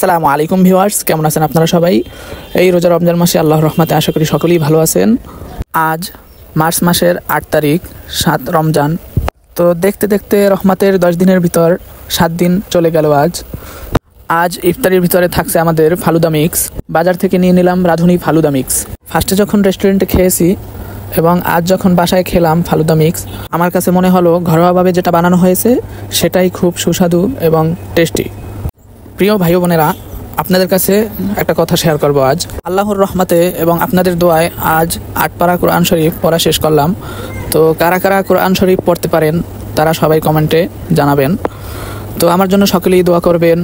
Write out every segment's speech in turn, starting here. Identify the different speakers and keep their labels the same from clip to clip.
Speaker 1: আসসালামু আলাইকুম ভিউয়ার্স, কেমন আছেন আপনারা সবাই? এই রোজা রমজান মাসে আল্লাহর রহমতে আশা করি সকলেই ভালো আছেন। আজ মার্চ মাসের 8 তারিখ, 7 রমজান। তো দেখতে দেখতে রহমতের 10 দিনের ভিতর 7 দিন চলে গেল। আজ ইফতারির ভিতরে থাকছে আমাদের ফালুদা মিক্স। বাজার থেকে নিয়ে নিলাম রাঁধুনি ফালুদা মিক্স। ফার্স্টে যখন রেস্টুরেন্টে খেয়েছি এবং আজ যখন বাসায় খেলাম ফালুদা মিক্স, আমার কাছে মনে হলো ঘরোয়াভাবে যেটা বানানো হয়েছে সেটাই খুব সুস্বাদু এবং টেস্টি। প্রিয় ভাই বোনেরা, আপনাদের কাছে একটা কথা শেয়ার করব। আজ আল্লাহর রহমতে এবং আপনাদের দোয়ায় আজ 8 পারা কোরআন শরীফ পড়া শেষ করলাম। তো কারা কারা কোরআন শরীফ পড়তে পারেন তারা সবাই কমেন্টে জানাবেন। তো আমার জন্য সকলেই দোয়া করবেন।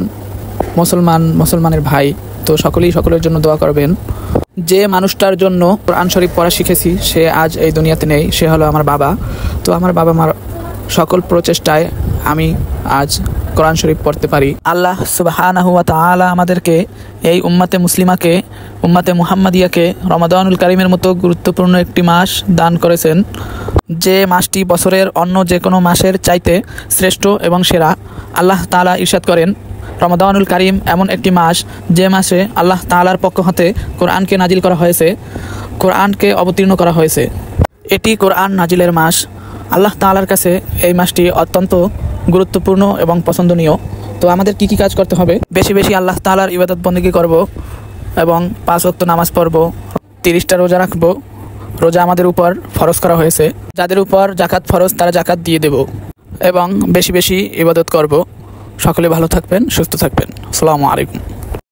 Speaker 1: মুসলমানের ভাই, তো সকলের জন্য দোয়া করবেন। যে মানুষটার জন্য কোরআন শরীফ পড়া শিখেছি সে আজ এই দুনিয়াতে নেই, সে হলো আমার বাবা। তো আমার বাবা মার সকল প্রচেষ্টায় আমি আজ কোরআন শরীফ পড়তে পারি। আল্লাহ সুবহানাহু ওয়া তাআলা আমাদেরকে এই উম্মতে মুসলিমাকে, উম্মতে মুহাম্মাদিয়াকে রমাদানুল কারীমের মতো গুরুত্বপূর্ণ একটি মাস দান করেছেন, যে মাসটি বছরের অন্য যে কোনো মাসের চাইতে শ্রেষ্ঠ এবং সেরা। আল্লাহ তাআলা ইরশাদ করেন, রমাদানুল কারীম এমন একটি মাস যে মাসে আল্লাহ তাআলার পক্ষ হতে কোরআনকে নাজিল করা হয়েছে, কোরআনকে অবতীর্ণ করা হয়েছে। এটি কোরআন নাজিলের মাস। আল্লাহ তাআলার কাছে এই মাসটি অত্যন্ত গুরুত্বপূর্ণ এবং পছন্দনীয়। তো আমাদের কি কাজ করতে হবে? বেশি বেশি আল্লাহ তাআলার ইবাদত বন্দেগী করব এবং 5 ওয়াক্ত নামাজ পড়ব, 30টা রোজা রাখব। রোজা আমাদের উপর ফরজ করা হয়েছে। যাদের উপর জাকাত ফরজ তারা জাকাত দিয়ে দেব এবং বেশি বেশি ইবাদত করব। সকলে ভালো থাকবেন, সুস্থ থাকবেন। আসসালামু আলাইকুম।